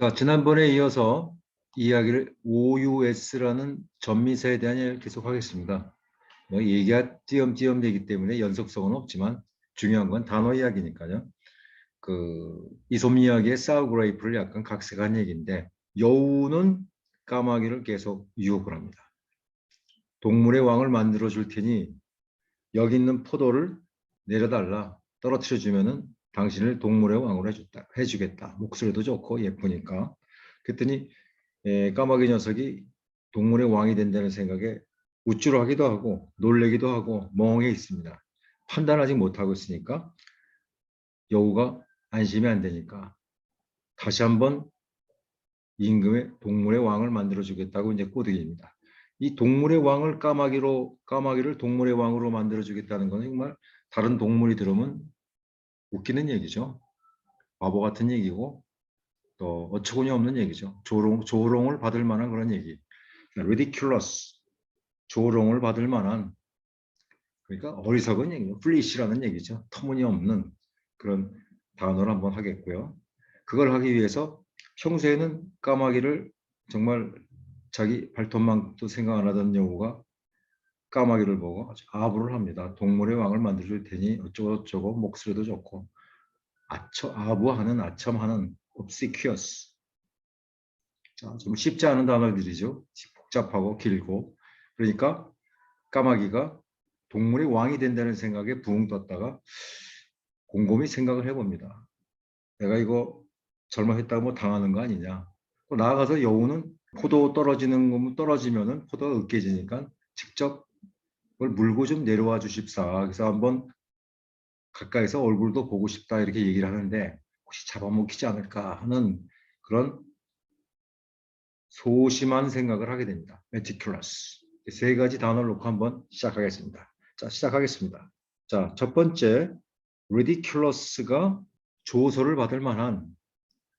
자, 지난번에 이어서 이야기를 OUS라는 전미사에 대한 이야기를 계속하겠습니다. 뭐 얘기가 띄엄띄엄 되기 때문에 연속성은 없지만 중요한 건 단어 이야기니까요. 이솝니아기의 사우그레이프를 약간 각색한 얘기인데 여우는 까마귀를 계속 유혹을 합니다. 동물의 왕을 만들어 줄 테니 여기 있는 포도를 내려달라. 떨어뜨려 주면은 당신을 동물의 왕으로 해주겠다. 목소리도 좋고 예쁘니까. 그랬더니 까마귀 녀석이 동물의 왕이 된다는 생각에 우쭐하기도 하고 놀래기도 하고 멍해 있습니다. 판단 아직 못하고 있으니까 여우가 안심이 안 되니까 다시 한번 임금의 동물의 왕을 만들어 주겠다고 이제 꼬드깁니다. 이 동물의 왕을 까마귀를 동물의 왕으로 만들어 주겠다는 건 정말 다른 동물이 들으면 웃기는 얘기죠. 바보 같은 얘기고 또 어처구니 없는 얘기죠. 조롱을 받을 만한 그런 얘기. ridiculous, 조롱을 받을 만한, 그러니까 어리석은 얘기죠. foolish라는 얘기죠. 터무니없는 그런 단어를 한번 하겠고요. 그걸 하기 위해서 평소에는 까마귀를 정말 자기 발톱만도 생각 안 하던 여우가 까마귀를 보고 아주 아부를 합니다. 동물의 왕을 만들어줄 테니 어쩌고저쩌고 목소리도 좋고 아부하는 아첨하는 obsequious. 자, 좀 쉽지 않은 단어들이죠. 복잡하고 길고. 그러니까 까마귀가 동물의 왕이 된다는 생각에 붕 떴다가 곰곰이 생각을 해봅니다. 내가 이거 잘못했다고 뭐 당하는 거 아니냐. 또 나아가서 여우는 포도 떨어지는 거면 떨어지면은 포도가 으깨지니까 직접 그걸 물고 좀 내려와 주십사. 그래서 한번 가까이서 얼굴도 보고 싶다 이렇게 얘기를 하는데 혹시 잡아먹히지 않을까 하는 그런 소심한 생각을 하게 됩니다. meticulous. 세 가지 단어를 놓고 한번 시작하겠습니다. 자, 시작하겠습니다. 자, 첫 번째, ridiculous가 조소를 받을 만한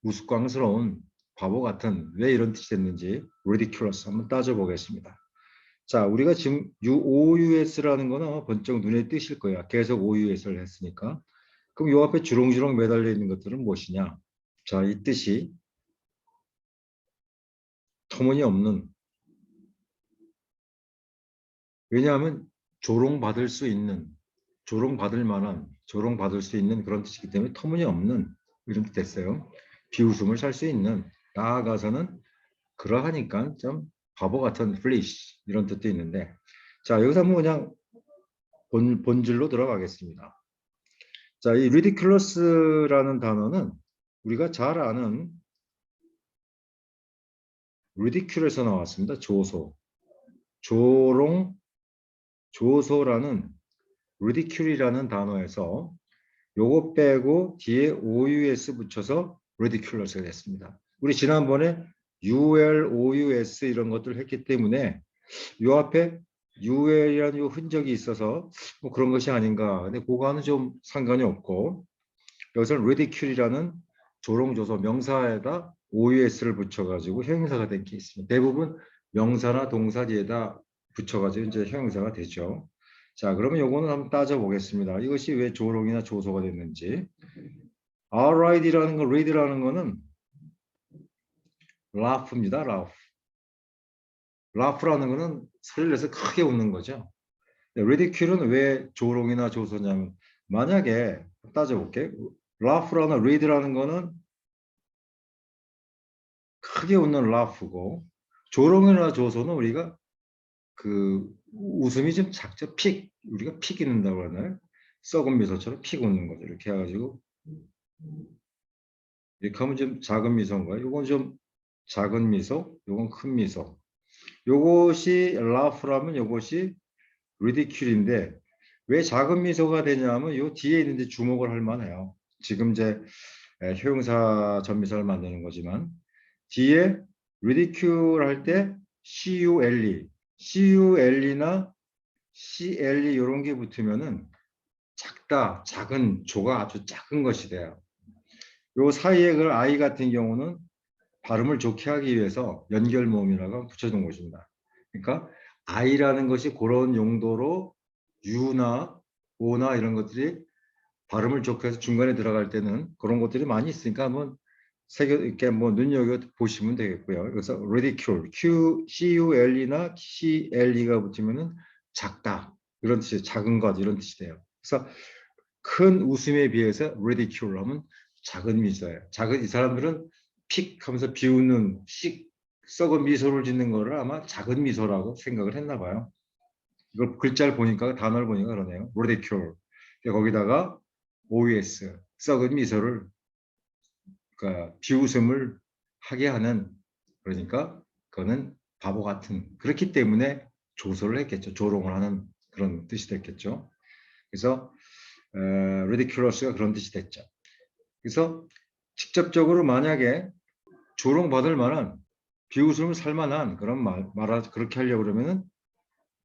우스꽝스러운 바보 같은, 왜 이런 뜻이 됐는지 ridiculous 한번 따져보겠습니다. 자, 우리가 지금 OUS라는 거는 아마 번쩍 눈에 띄실 거야. 계속 OUS를 했으니까. 그럼 요 앞에 주렁주렁 매달려 있는 것들은 무엇이냐? 자, 이 뜻이 터무니없는, 왜냐하면 조롱받을 수 있는, 조롱받을 만한, 조롱받을 수 있는 그런 뜻이기 때문에 터무니없는 이런 뜻 됐어요. 비웃음을 살 수 있는, 나아가서는 그러하니까 좀 바보 같은 플리시 이런 뜻도 있는데, 자, 여기서 한번 그냥 본질로 들어가겠습니다. 자, 이 ridiculous라는 단어는 우리가 잘 아는 ridicule에서 나왔습니다. 조소. 조롱, 조소라는 ridicule이라는 단어에서 요거 빼고 뒤에 OUS 붙여서 ridiculous가 됐습니다. 우리 지난번에 ULOUS 이런 것들을 했기 때문에 요 앞에 UL이라는 요 흔적이 있어서 뭐 그런 것이 아닌가. 근데 그거는 좀 상관이 없고 여기서는 ridicule이라는 조롱조소 명사에다 OUS를 붙여가지고 형용사가 된 게 있습니다. 대부분 명사나 동사 뒤에다 붙여가지고 이제 형용사가 되죠. 자, 그러면 요거는 한번 따져보겠습니다. 이것이 왜 조롱이나 조소가 됐는지. alright이라는 거, read라는 거는 laugh입니다. laugh. laugh라는 거는 소리를 내서 크게 웃는 거죠. ridicule은 왜 조롱이나 조소냐면 만약에 따져볼게. laugh라는 read라는 거는 크게 웃는 laugh고 조롱이나 조소는 우리가 그 웃음이 좀 작죠. 우리가 픽 웃는다고 하나요? 썩은 미소처럼 픽 웃는 거죠. 이렇게 해가지고 이렇게 하면 좀 작은 미소인가요? 이건 좀 작은 미소, 이건 큰 미소. 요것이 laugh라면 요것이 ridicule인데 왜 작은 미소가 되냐면 요 뒤에 있는데 주목을 할 만해요. 지금 이제 효용사 전미사를 만드는 거지만 뒤에 ridicule 할 때 CULE나 CLE 이런 게 붙으면은 작다, 작은, 조가 아주 작은 것이 돼요. 요 사이에 그 I 같은 경우는 발음을 좋게 하기 위해서 연결 모음이라고 붙여준 것입니다. 그러니까 I라는 것이 그런 용도로 U나 O나 이런 것들이 발음을 좋게 해서 중간에 들어갈 때는 그런 것들이 많이 있으니까 한번 새겨 이렇게 뭐 눈여겨 보시면 되겠고요. 그래서 ridicule, C-U-L-E나 C-L-E가 붙으면은 작다 이런 뜻이 작은 것 이런 뜻이 돼요. 그래서 큰 웃음에 비해서 ridicule 하면 작은 미소예요. 작은 이 사람들은 픽 하면서 비웃는 썩은 미소를 짓는 거를 아마 작은 미소라고 생각을 했나 봐요. 이걸 글자를 보니까 단어를 보니까 그러네요. ridicule. 거기다가 OS 썩은 미소를 그러니까 비웃음을 하게 하는 그러니까 그거는 바보 같은 그렇기 때문에 조소를 했겠죠. 조롱을 하는 그런 뜻이 됐겠죠. 그래서 ridiculous가 그런 뜻이 됐죠. 그래서 직접적으로 만약에 조롱받을 만한 비웃음을 살 만한 그런 그렇게 하려고 그러면은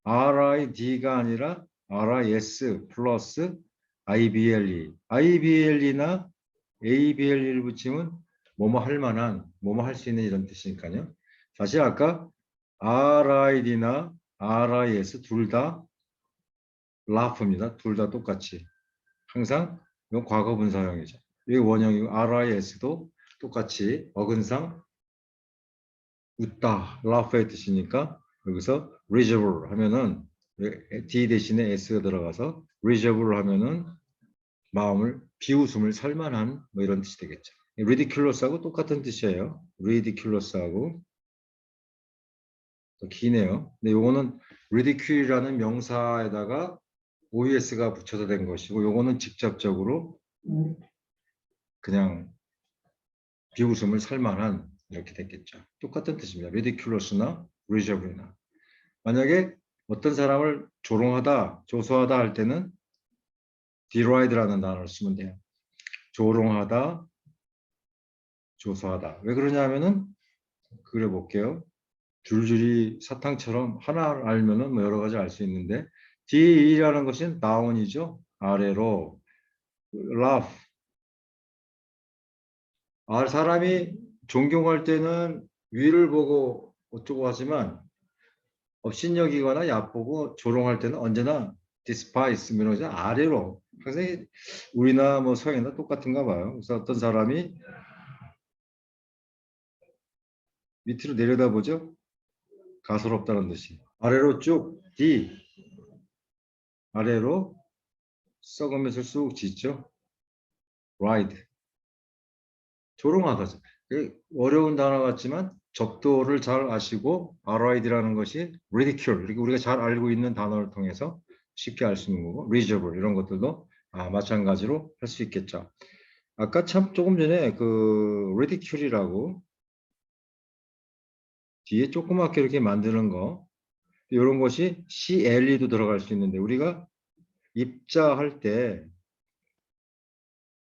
RID가 아니라 RIS 플러스 IBLE. IBLE나 ABLE를 붙이면 뭐뭐 할 만한, 뭐뭐 할 수 있는 이런 뜻이니까요. 사실 아까 RID나 RIS 둘 다 laugh입니다. 둘 다 똑같이. 항상 이건 과거 분사형이죠. 이게 원형이고 RIS도 똑같이 어근상 웃다, laugh의 뜻이니까 여기서 reserve 하면은 D 대신에 S가 들어가서 reserve 하면은 마음을 비웃음을 살만한 뭐 이런 뜻이 되겠죠. ridiculous하고 똑같은 뜻이에요. ridiculous하고 또 기네요. 근데 요거는 ridicule이라는 명사에다가 OES가 붙여서 된 것이고 요거는 직접적으로 그냥 비웃음을 살만한 이렇게 됐겠죠. 똑같은 뜻입니다. ridiculous나 reserve나 만약에 어떤 사람을 조롱하다, 조소하다 할 때는 deride라는 단어를 쓰면 돼요. 조롱하다, 조소하다. 왜 그러냐면은 그려 볼게요. 줄줄이 사탕처럼 하나 알면은 뭐 여러 가지 알 수 있는데 D라는 것은 다운이죠. 아래로 laugh. 사람이 존경할 때는 위를 보고 어쩌고 하지만 업신여기거나 얕보고 조롱할 때는 언제나 despise, 아래로. 그래서 우리나 뭐 서양이나 똑같은가 봐요. 그래서 어떤 사람이 밑으로 내려다보죠. 가소롭다는 듯이. 아래로 쭉 D, 아래로 썩은 것을 쑥 짓죠. ride. 조롱하다죠. 어려운 단어 같지만 적도를 잘 아시고 ride라는 것이 ridicule, 이렇게 우리가 잘 알고 있는 단어를 통해서 쉽게 알 수 있는 거고 reasonable 이런 것들도 마찬가지로 할 수 있겠죠. 아까 참 조금 전에 그 ridicule이라고 뒤에 조그맣게 이렇게 만드는 거 이런 것이 CLE도 들어갈 수 있는데 우리가 입자할 때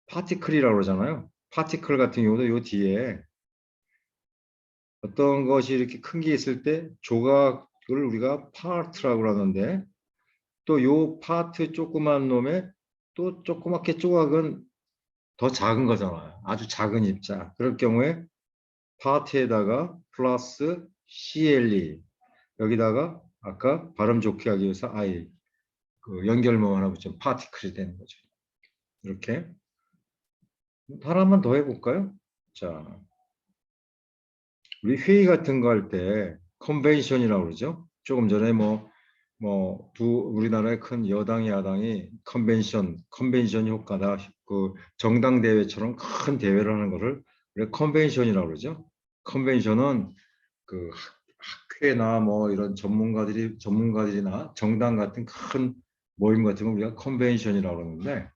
particle이라고 그러잖아요. particle 같은 경우도 요 뒤에 어떤 것이 이렇게 큰 게 있을 때 조각을 우리가 part라고 하는데 또 요 파트 조그만 놈에 또 조그맣게 조각은 더 작은 거잖아요. 아주 작은 입자. 그럴 경우에 파트에다가 플러스 CLE 여기다가 아까 발음 좋게 하기 위해서 I 그 연결문 하나 붙이면 파티클이 되는 거죠. 이렇게 하나만 더 해볼까요? 자, 우리 회의 같은 거 할 때 컨벤션이라고 그러죠. 조금 전에 우리나라의 큰 여당 야당이 컨벤션 효과다. 그 정당 대회처럼 큰 대회를 하는 거를 컨벤션이라고 그러죠. 컨벤션은 그 학회나 뭐 이런 전문가들이나 정당 같은 큰 모임 같은 걸 우리가 컨벤션이라고 그러는데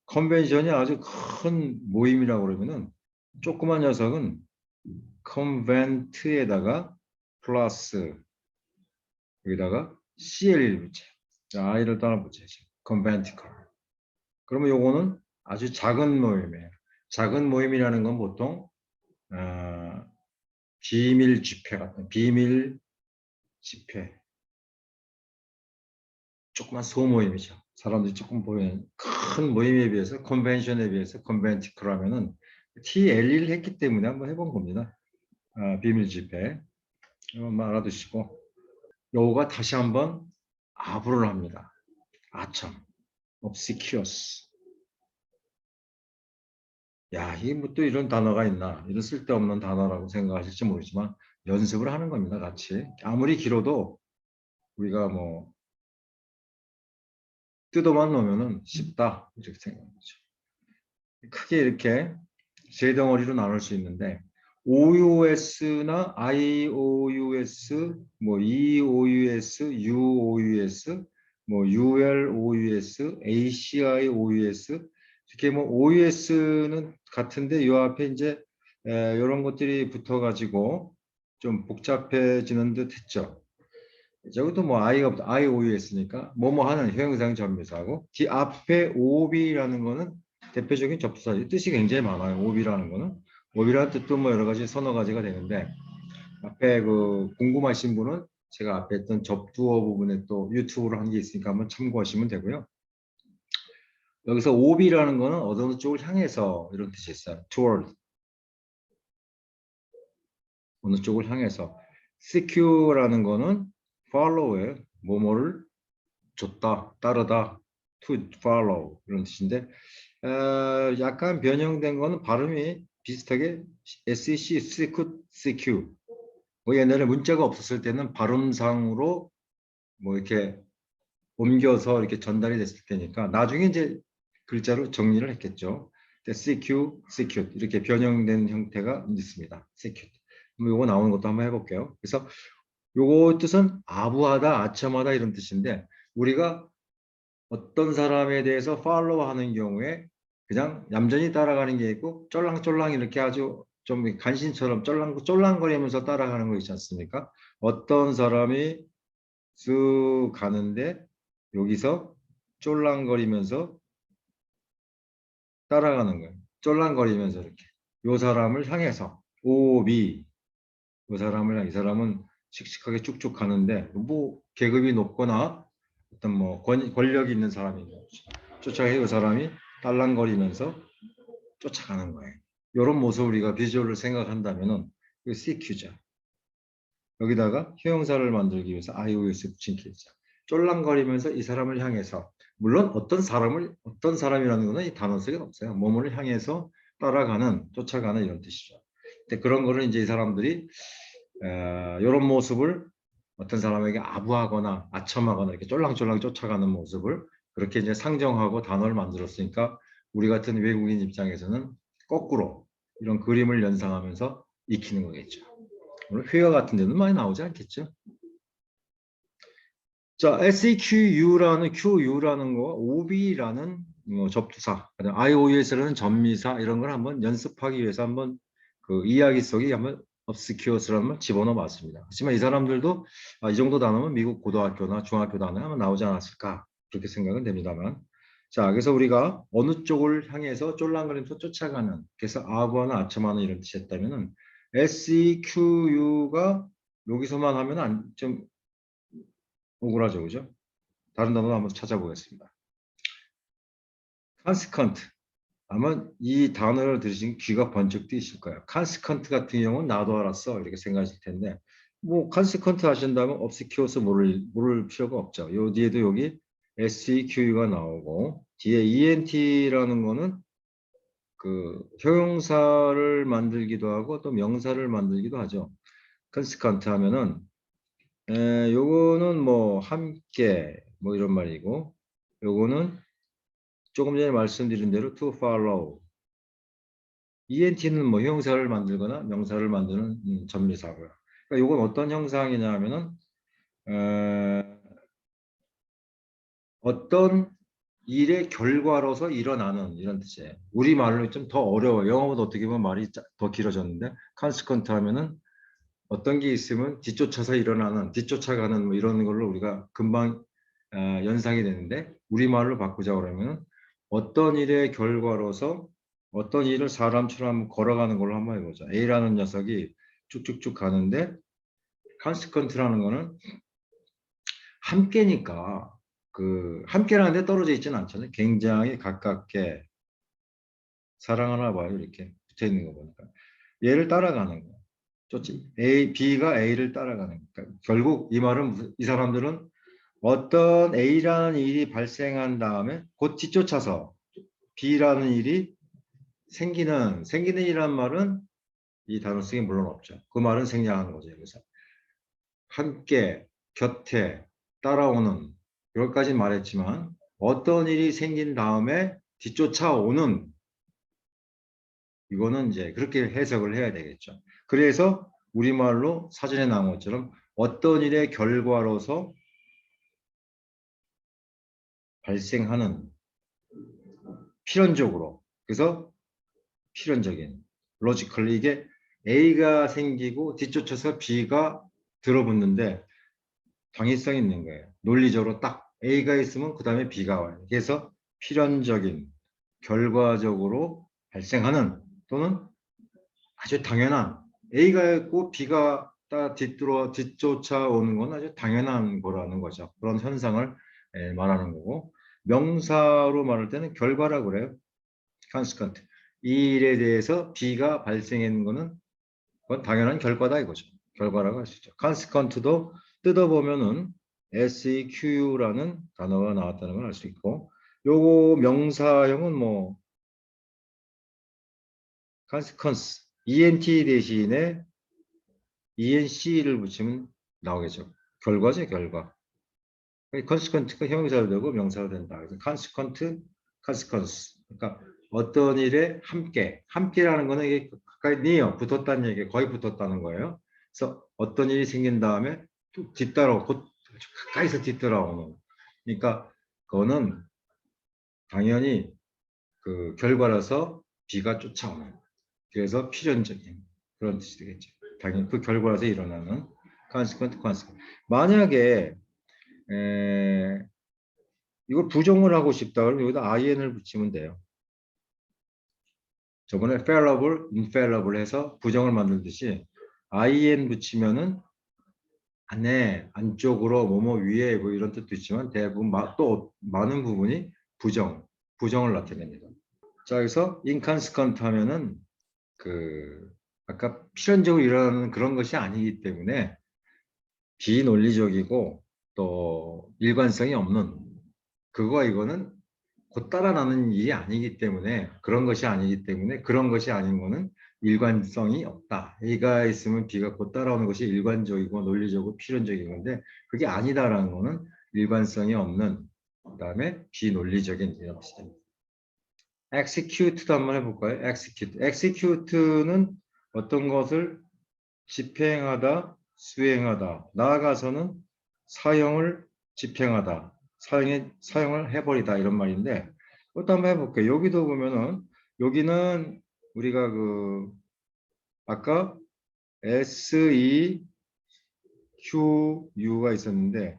컨벤션이 아주 큰 모임이라고 그러면은 조그만 녀석은 컨벤트에다가 플러스 여기다가 CL을 붙여요. I를 따라 붙여야죠. 컨벤티컬. 그러면 요거는 아주 작은 모임이에요. 작은 모임이라는 건 보통 비밀 집회 같은 비밀 집회 조그만 소모임이죠. 사람들이 조금 보이는 큰 모임에 비해서 컨벤션에 비해서 컨벤티컬 하면은 TLE를 했기 때문에 한번 해본 겁니다. 비밀 집회 이것만 알아두시고 요거가 다시 한번 아부를 합니다. 아첨 obsequious 야, 이게 뭐 또 이런 단어가 있나? 이런 쓸데없는 단어라고 생각하실지 모르지만 연습을 하는 겁니다, 같이. 아무리 길어도 우리가 뭐 뜯어만 놓으면은 쉽다 이렇게 생각하죠. 크게 이렇게 세 덩어리로 나눌 수 있는데 OUS나 IOUS, 뭐 EOUS, UOUS, 뭐 ULOUS, ACIOUS 이렇게 뭐 OUS는 같은데 이 앞에 이제 이런 것들이 붙어가지고 좀 복잡해지는 듯 했죠. 저것도 뭐 IOUS니까 뭐뭐 하는 형용사형 접미사고 뒤 앞에 OB라는 거는 대표적인 접수사 뜻이 굉장히 많아요. OB라는 거는 OB라는 뜻도 뭐 여러 가지 서너 가지가 되는데 앞에 그 궁금하신 분은 제가 앞에 했던 접두어 부분에 또 유튜브로 한 게 있으니까 한번 참고하시면 되고요. 여기서 OB라는 거는 어느 쪽을 향해서 이런 뜻이 있어요. toward 어느 쪽을 향해서 secure라는 거는 follow예요. 뭐뭐를 줬다, 따르다, to follow 이런 뜻인데 약간 변형된 거는 발음이 비슷하게 SEC, seq, CQ 뭐 옛날에 문자가 없었을 때는 발음상으로 뭐 이렇게 옮겨서 이렇게 전달이 됐을 때니까 나중에 이제 글자로 정리를 했겠죠. CQ, CQ 이렇게 변형된 형태가 있습니다. CQ. 그럼 요거 나오는 것도 한번 해볼게요. 그래서 요거 뜻은 아부하다, 아첨하다 이런 뜻인데 우리가 어떤 사람에 대해서 팔로우하는 경우에 그냥 얌전히 따라가는 게 있고 쫄랑쫄랑 이렇게 아주 좀 간신처럼 쫄랑거리면서 따라가는 거 있지 않습니까? 어떤 사람이 쓱 가는데 여기서 쫄랑거리면서 따라가는 거예요. 쫄랑거리면서 이렇게 요 사람을 향해서 오비 요 사람을 이 사람은 씩씩하게 쭉쭉 가는데 뭐 계급이 높거나 어떤 뭐 권력이 있는 사람이 쫓아가요. 이 사람이 딸랑거리면서 쫓아가는 거예요. 이런 모습 우리가 비주얼을 생각한다면은 그 CQ죠. 여기다가 형용사를 만들기 위해서 IOS 붙인 케이스. 쫄랑거리면서 이 사람을 향해서 물론 어떤 사람이라는 거는 이 단어 속에 없어요. 뭐뭐를 향해서 따라가는 쫓아가는 이런 뜻이죠. 근데 그런 거를 이제 이 사람들이 이런 모습을 어떤 사람에게 아부하거나 아첨하거나 이렇게 쫄랑쫄랑 쫓아가는 모습을 그렇게 이제 상정하고 단어를 만들었으니까 우리 같은 외국인 입장에서는 거꾸로 이런 그림을 연상하면서 익히는 거겠죠. 물론 회화 같은 데는 많이 나오지 않겠죠. 자, SEQU라는 QU라는 거, OB라는 접두사, IOUS라는 전미사 이런 걸 한번 연습하기 위해서 한번 그 이야기 속에 한번 obscures를 한번 집어넣어 봤습니다. 하지만 이 사람들도 이 정도 단어면 미국 고등학교나 중학교 단어에 한번 나오지 않았을까 그렇게 생각은 됩니다만. 자, 그래서 우리가 어느 쪽을 향해서 쫄랑거리면서 쫓아가는, 그래서 아부하는 아첨하는 이런 뜻이었다면은 SEQU가 여기서만 하면 좀 억울하죠, 그죠? 다른 단어 한번 찾아보겠습니다. consequent. 아마 이 단어를 들으신 귀가 번쩍 뜨이실 거예요. consequent 같은 경우는 나도 알았어 이렇게 생각하실 텐데 뭐 consequent 하신다면 obscures 모를 필요가 없죠. 요 뒤에도 여기 seq가 나오고 뒤에 ent라는 거는 그 형용사를 만들기도 하고 또 명사를 만들기도 하죠. consequent 하면은 요거는 뭐 함께 뭐 이런 말이고 요거는 조금 전에 말씀드린 대로 to follow. ENT는 뭐 형용사를 만들거나 명사를 만드는 전미사고요. 그러니까 이건 어떤 형상이냐 하면은 어떤 일의 결과로서 일어나는 이런 뜻이에요. 우리말로 좀 더 어려워요. 영어보다 어떻게 보면 말이 더 길어졌는데 consequent 하면은 어떤 게 있으면 뒤쫓아서 일어나는, 뒤쫓아가는 뭐 이런 걸로 우리가 금방 연상이 되는데 우리말로 바꾸자 그러면 어떤 일의 결과로서 어떤 일을 사람처럼 걸어가는 걸로 한번 해보자. A라는 녀석이 쭉쭉쭉 가는데 consequent라는 거는 함께니까 그 함께라는 데 떨어져 있지는 않잖아요. 굉장히 가깝게 사랑하나 봐요. 이렇게 붙어 있는 거 보니까. 얘를 따라가는 거예요. B가 A를 따라가는 거니까 결국 이 말은 이 사람들은 어떤 A라는 일이 발생한 다음에 곧 뒤쫓아서 B라는 일이 생기는이란 말은 이 단어 속에 물론 없죠. 그 말은 생략하는 거죠. 여기서 함께, 곁에, 따라오는 여기까지 말했지만 어떤 일이 생긴 다음에 뒤쫓아오는 이거는 이제 그렇게 해석을 해야 되겠죠. 그래서 우리말로 사전에 나온 것처럼 어떤 일의 결과로서 발생하는 필연적으로 그래서 필연적인 로지컬리 이게 A가 생기고 뒤쫓아서 B가 들어붙는데 당위성이 있는 거예요. 논리적으로 딱 A가 있으면 그 다음에 B가 와요. 그래서 필연적인 결과적으로 발생하는 또는 아주 당연한 A가 있고 B가 딱 뒤쫓아오는 건 아주 당연한 거라는 거죠. 그런 현상을 말하는 거고 명사로 말할 때는 결과라고 그래요. consequent. 이 일에 대해서 B가 발생하는 거는 그건 당연한 결과다 이거죠. 결과라고 할 수 있죠. consequent도 뜯어보면은 seq라는 단어가 나왔다는 걸 알 수 있고 요거 명사형은 뭐 consequence, ent 대신에 enc를 붙이면 나오겠죠. 결과죠, 결과. consequent가 형용사도 되고 명사도 된다. 그래서 consequent, consequence. 그러니까 어떤 일에 함께, 함께라는 거는 이게 가까이 near, 붙었다는 얘기, 거의 붙었다는 거예요. 그래서 어떤 일이 생긴 다음에 또 뒤따라, 곧 가까이서 뒤따라오는. 그러니까 그거는 당연히 그 결과라서 비가 쫓아오는. 그래서 필연적인 그런 뜻이 되겠죠. 당연히 그 결과라서 일어나는 consequent, consequent. 만약에 이걸 부정을 하고 싶다 그러면 여기다 in을 붙이면 돼요. 저번에 fallible, infallible 해서 부정을 만들듯이 in 붙이면은 안에, 안쪽으로, 뭐뭐 위에 뭐 이런 뜻도 있지만 대부분 또 많은 부분이 부정을 나타냅니다. 자, 그래서 inconsequent 하면은 그 아까 필연적으로 일어나는 그런 것이 아니기 때문에 비논리적이고 또 일관성이 없는 그거와 이거는 곧 따라나는 일이 아니기 때문에 그런 것이 아니기 때문에 그런 것이 아닌 거는 일관성이 없다. A가 있으면 B가 곧 따라오는 것이 일관적이고 논리적이고 필연적인 건데 그게 아니다라는 거는 일관성이 없는 그다음에 비논리적인 이런 뜻입니다. execute도 한번 해볼까요? execute는 어떤 것을 집행하다, 수행하다, 나아가서는 사형을 집행하다, 사형을 해버리다 이런 말인데 그것도 한번 해볼게요. 여기도 보면은 여기는 우리가 그 아까 SEQU가 있었는데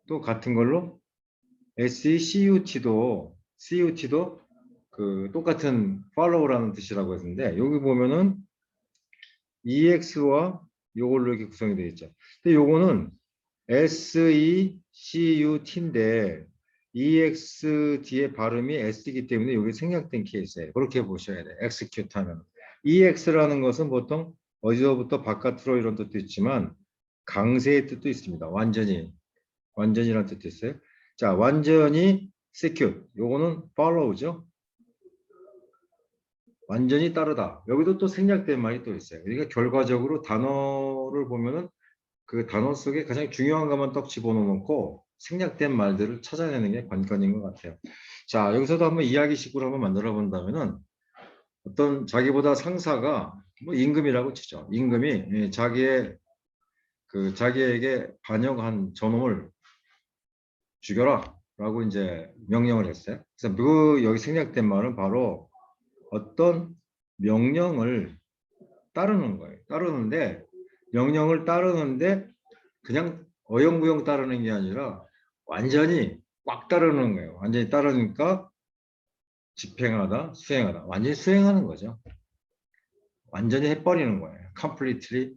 또 같은 걸로 SECUT도 그 똑같은 follow라는 뜻이라고 했는데 여기 보면은 EX와 요걸로 이렇게 구성이 되어 있죠. 근데 요거는 SECUT인데 EX 뒤에 발음이 S이기 때문에 여기 생략된 케이스예요. 그렇게 보셔야 돼요. execute 하면. EX라는 것은 보통 어디서부터 바깥으로 이런 뜻도 있지만 강세의 뜻도 있습니다. 완전히라는 뜻도 있어요. 자, 완전히 secute. 요거는 follow죠. 완전히 따르다. 여기도 또 생략된 말이 또 있어요. 그러니까 결과적으로 단어를 보면은 그 단어 속에 가장 중요한 것만 떡 집어넣고 생략된 말들을 찾아내는 게 관건인 것 같아요. 자, 여기서도 한번 이야기식으로 한번 만들어 본다면은 어떤 자기보다 상사가 뭐 임금이라고 치죠. 임금이 자기에게 반역한 저놈을 죽여라라고 이제 명령을 했어요. 그래서 여기 생략된 말은 바로 어떤 명령을 따르는 거예요. 명령을 따르는데 그냥 어영부영 따르는 게 아니라 완전히 꽉 따르는 거예요. 완전히 따르니까 집행하다, 수행하다. 완전히 수행하는 거죠. 완전히 해버리는 거예요. completely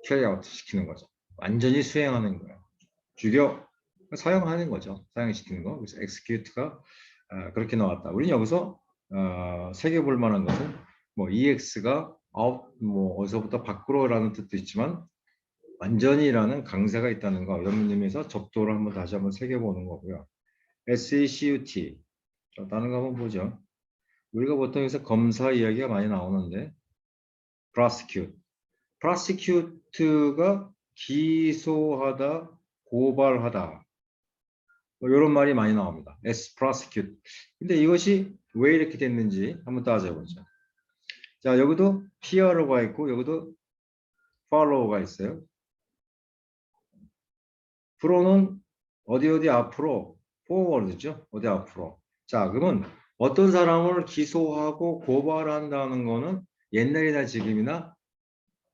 carry out 시키는 거죠. 완전히 수행하는 거예요. 사용하는 거죠. 사용시키는 거. 그래서 execute가 그렇게 나왔다. 우리는 여기서 새겨볼 만한 것은 뭐 EX가 out, 뭐 어디서부터 밖으로라는 뜻도 있지만 완전히라는 강세가 있다는 거 이런 의미에서 접도를 한번 다시 한번 새겨보는 거고요. SECUT 다른 거 한번 보죠. 우리가 보통 여기서 검사 이야기가 많이 나오는데 prosecute. prosecute가 기소하다, 고발하다. 뭐 이런 말이 많이 나옵니다. as prosecute. 근데 이것이 왜 이렇게 됐는지 한번 따져보죠. 자, 여기도 PR가 있고 여기도 follow가 있어요. 프로는 어디 앞으로 forward죠. 어디 앞으로. 자, 그러면 어떤 사람을 기소하고 고발한다는 거는 옛날이나 지금이나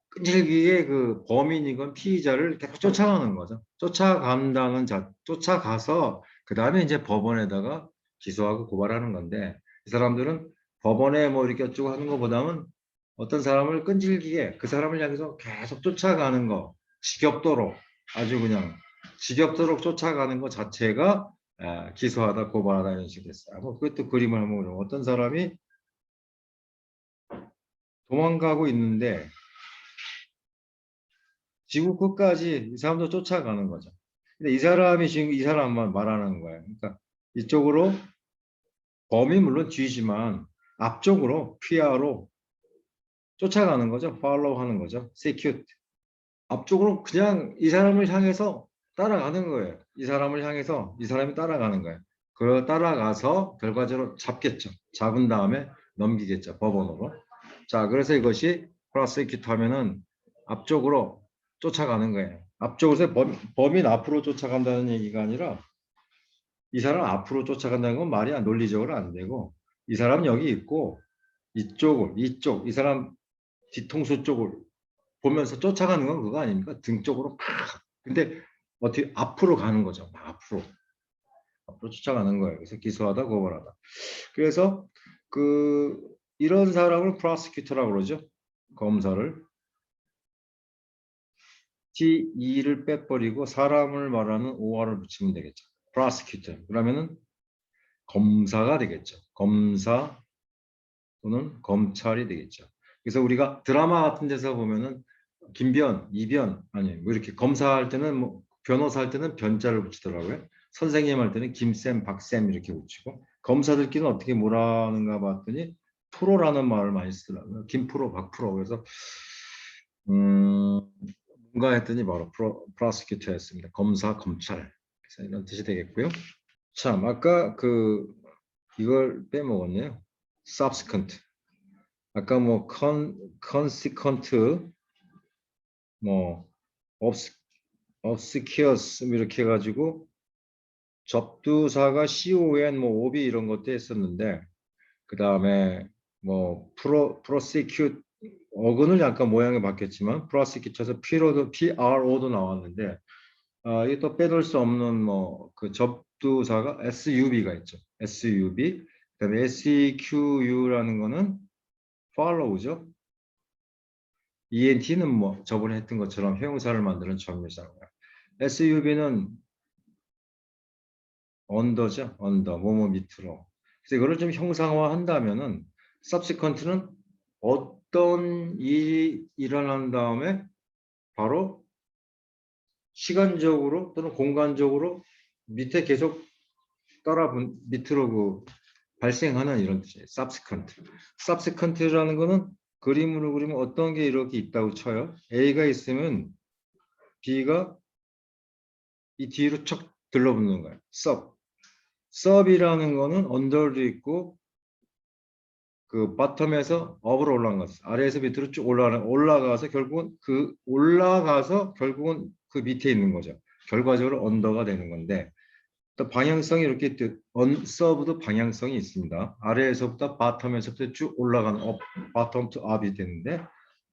끈질기게 그 범인이건 피의자를 계속 쫓아가는 거죠. 쫓아가서 그 다음에 이제 법원에다가 기소하고 고발하는 건데 이 사람들은 법원에 뭐 이렇게 어쩌고 하는 것보다는 어떤 사람을 끈질기게 그 사람을 향해서 계속 쫓아가는 거 지겹도록 아주 그냥 지겹도록 쫓아가는 것 자체가 기소하다 고발하다 이런 식으로 됐어요. 뭐 그것도 그림을 한번 보면 어떤 사람이 도망가고 있는데 지구 끝까지 이 사람도 쫓아가는 거죠. 근데 이 사람이 지금 이 사람만 말하는 거예요. 그러니까 이쪽으로 범이 물론 뒤지만 앞쪽으로 피아로 쫓아가는 거죠. follow 하는 거죠. execute. 앞쪽으로 그냥 이 사람을 향해서 따라가는 거예요. 이 사람을 향해서 이 사람이 따라가는 거예요. 그 따라가서 결과적으로 잡겠죠. 잡은 다음에 넘기겠죠. 법원으로. 자, 그래서 이것이 prosecute 하면은 앞쪽으로 쫓아가는 거예요. 앞쪽에서 범인 앞으로 쫓아간다는 얘기가 아니라 이 사람 앞으로 쫓아간다는 건 말이 논리적으로 안 되고 이 사람은 여기 있고 이쪽 이 사람 뒤통수 쪽을 보면서 쫓아가는 건 그거 아닙니까? 등 쪽으로 팍. 근데 어떻게 앞으로 가는 거죠. 앞으로 쫓아가는 거예요. 그래서 기소하다 고발하다. 그래서 그 이런 사람을 prosecutor라고 그러죠. 검사를. T2를 빼버리고 사람을 말하는 OR을 붙이면 되겠죠. prosecutor. 그러면은 검사가 되겠죠. 검사 또는 검찰이 되겠죠. 그래서 우리가 드라마 같은 데서 보면은 김변, 이변 아니 뭐 이렇게 검사할 때는 뭐 변호사 할 때는 변자를 붙이더라고요. 선생님 할 때는 김쌤, 박쌤 이렇게 붙이고 검사들끼리는 어떻게 뭐라는가 봤더니 프로라는 말을 많이 쓰더라고요. 김프로, 박프로. 그래서 뭔가 했더니 바로 프로시큐터였습니다. 검사, 검찰. 그래서 이런 뜻이 되겠고요. 참 아까 그 이걸 빼먹었네요. subsequent. 아까 뭐 consequent, 뭐 obsequious 이렇게 해가지고 접두사가 con 뭐 ob 이런 것도 했었는데 그 다음에 뭐 prosecute 어근을 약간 모양이 바뀌었지만 prosecute에서 pro도 나왔는데 이게 또 빼놓을 수 없는 뭐 그 접두사가 sub가 있죠. sub 그다음에 sequ라는 거는 follow죠. ENT는 뭐 저번에 했던 것처럼 형용사를 만드는 전미사고요. SUV는 언더죠. 언더, 뭐뭐 밑으로. 그래서 이거를 좀 형상화한다면은 subsequent는 어떤 일이 일어난 다음에 바로 시간적으로 또는 공간적으로 밑에 계속 밑으로 그 발생하는 이런 뜻이에요. subsequent. subsequent라는 거는 그림으로 그리면 어떤 게 이렇게 있다고 쳐요. A가 있으면 B가 이 뒤로 척 들러붙는 거예요. sub이라는 거는 under도 있고 그 바텀에서 up으로 올라간 거 아래에서 밑으로 쭉 올라가서 결국은 그 밑에 있는 거죠. 결과적으로 under가 되는 건데 또 방향성이 이렇게 sub도 방향성이 있습니다. 아래에서부터 바텀에서부터 쭉 올라가는 bottom to up이 되는데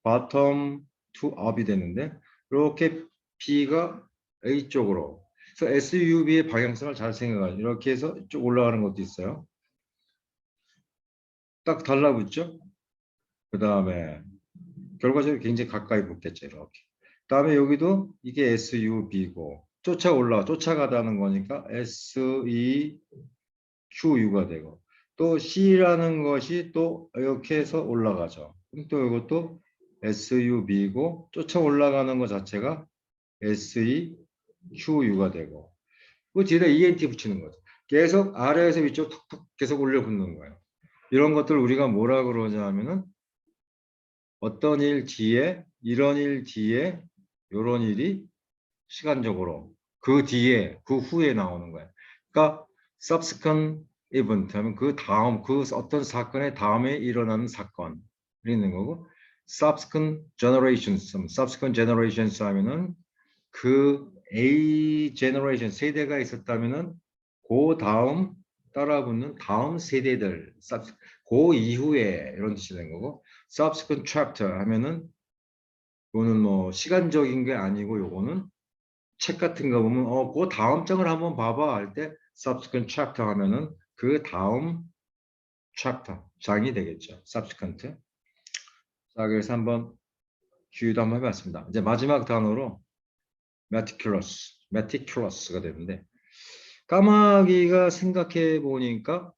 bottom to up이 되는데 이렇게 B가 A 쪽으로 그래서 SUV의 방향성을 잘 생각하죠. 이렇게 해서 쭉 올라가는 것도 있어요. 딱 달라붙죠. 그 다음에 결과적으로 굉장히 가까이 붙겠죠. 이렇게. 그 다음에 여기도 이게 SUV고 쫓아가다는 거니까 SEQU가 되고 또 C라는 것이 또 이렇게 해서 올라가죠. 그럼 또 이것도 SUV고 쫓아 올라가는 것 자체가 SEQU가 되고 그 뒤에다 ENT 붙이는 거죠. 계속 아래에서 위쪽 툭툭 계속 올려 붙는 거예요. 이런 것들 우리가 뭐라 그러자 하면은 어떤 일 뒤에 이런 일 뒤에 이런 일이 시간적으로 그 뒤에 그 후에 나오는 거예요. 그러니까 subsequent event 하면 그 다음 그 어떤 사건의 다음에 일어나는 사건이 있는 거고 subsequent generations 하면은 그 A generation 세대가 있었다면은 그 다음 따라붙는 다음 세대들 그 이후에 이런 뜻이 되는 거고 subsequent chapter 하면은 이거는 뭐 시간적인 게 아니고 요거는 책 같은 거 보면 그 다음 장을 한번 봐봐 할 때 subsequent chapter 하면은 그 다음 chapter 장이 되겠죠. subsequent. 자, 그래서 한번 큐도 한번 해봤습니다. 이제 마지막 단어로 meticulous가 되는데 까마귀가 생각해 보니까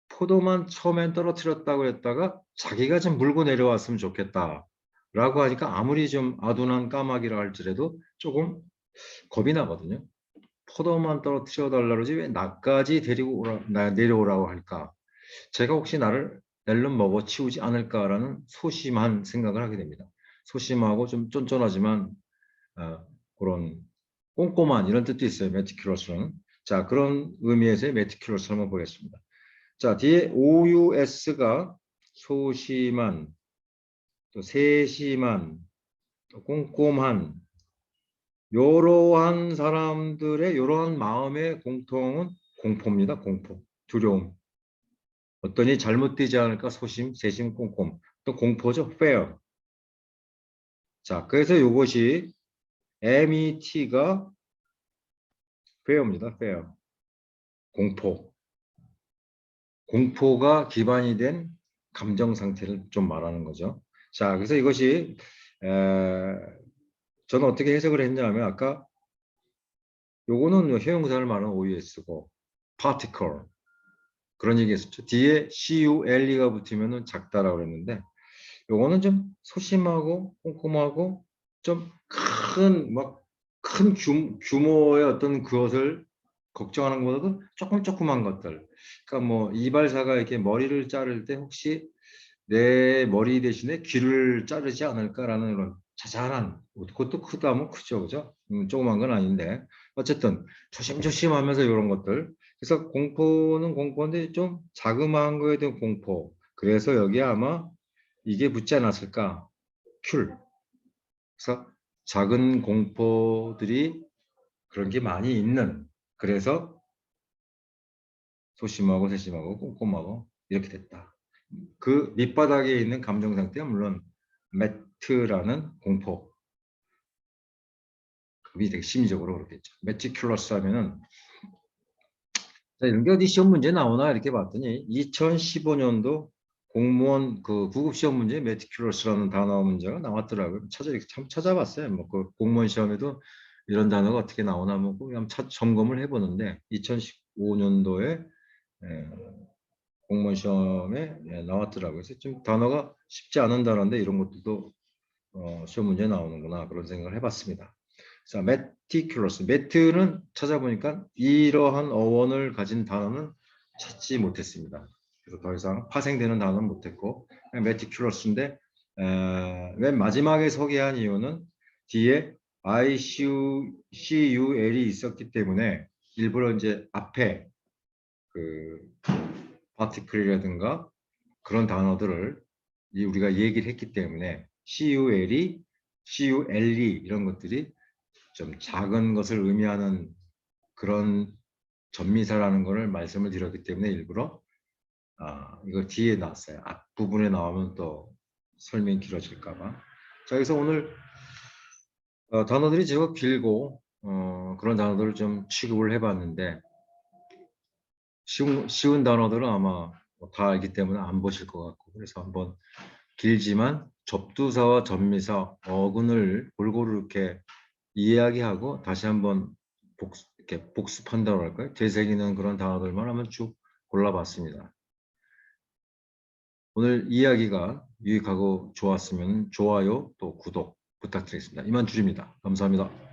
포도만 처음엔 떨어뜨렸다고 했다가 자기가 좀 물고 내려왔으면 좋겠다. 라고 하니까 아무리 좀 아둔한 까마귀라 할지라도 조금 겁이 나거든요. 포도만 떨어뜨려 달라 그러지 왜 나까지 데리고 내려오라고 할까? 제가 혹시 나를 낼름 먹어 치우지 않을까라는 소심한 생각을 하게 됩니다. 소심하고 좀 쫀쫀하지만 그런 꼼꼼한 이런 뜻도 있어요. meticulous는. 자, 그런 의미에서의 meticulous 한번 보겠습니다. 자, 뒤에 OUS가 소심한, 또 세심한, 또 꼼꼼한, 이러한 사람들의 이러한 마음의 공통은 공포입니다. 공포, 두려움. 어떤 일이 잘못되지 않을까 소심, 세심, 꼼꼼. 또 공포죠. fear. 자, 그래서 이것이 MET가 fear입니다. fear. 공포. 공포가 기반이 된 감정 상태를 좀 말하는 거죠. 자, 그래서 이것이 저는 어떻게 해석을 했냐면 아까 요거는 형용사를 말하는 OUS고 particle 그런 얘기 했었죠. 뒤에 CULE가 붙으면 작다라고 그랬는데 요거는 좀 소심하고 꼼꼼하고 좀 큰 규모의 어떤 그것을 걱정하는 것보다도 조그만 것들. 그러니까 뭐 이발사가 이렇게 머리를 자를 때 혹시 내 머리 대신에 귀를 자르지 않을까라는 그런 자잘한 그것도 크다면 크죠, 그죠? 조그만 건 아닌데 어쨌든 조심조심하면서 이런 것들. 그래서 공포는 공포인데 좀 자그마한 거에 대한 공포. 그래서 여기에 아마 이게 붙지 않았을까? 큐. 그래서 작은 공포들이 그런 게 많이 있는. 그래서 소심하고 세심하고 꼼꼼하고 이렇게 됐다. 그 밑바닥에 있는 감정 상태가 물론 매트라는 공포. 그게 되게 심리적으로 그렇겠죠. 매티큘러스 하면은 이런 게 어디 시험 문제 나오나 이렇게 봤더니 2015년도 공무원 그 구급 시험 문제 매티큘러스라는 단어 문제가 나왔더라고요. 참 찾아봤어요. 뭐 그 공무원 시험에도 이런 단어가 어떻게 나오나 뭐 그냥 점검을 해보는데 2015년도에 공무원 시험에 나왔더라고요. 그래서 좀 단어가 쉽지 않은 단어인데 이런 것들도 시험 문제에 나오는구나 그런 생각을 해봤습니다. 자, meticulous. 매트는 찾아보니까 이러한 어원을 가진 단어는 찾지 못했습니다. 그래서 더 이상 파생되는 단어는 못했고 meticulous인데 맨 마지막에 소개한 이유는 뒤에 ICUL이 있었기 때문에 일부러 이제 앞에 그 particle이라든가 그런 단어들을 우리가 얘기를 했기 때문에 CULE 이런 것들이 좀 작은 것을 의미하는 그런 전미사라는 것을 말씀을 드렸기 때문에 일부러 이거 뒤에 나왔어요. 앞부분에 나오면 또 설명이 길어질까 봐. 자, 그래서 오늘 단어들이 제법 길고 그런 단어들을 좀 취급을 해봤는데 쉬운 단어들은 아마 다 알기 때문에 안 보실 것 같고 그래서 한번 길지만 접두사와 전미사 어근을 골고루 이렇게 이야기하고 다시 한번 이렇게 복습한다고 할까요? 되새기는 그런 단어들만 한번 쭉 골라봤습니다. 오늘 이야기가 유익하고 좋았으면 좋아요 또 구독 부탁드리겠습니다. 이만 줄입니다. 감사합니다.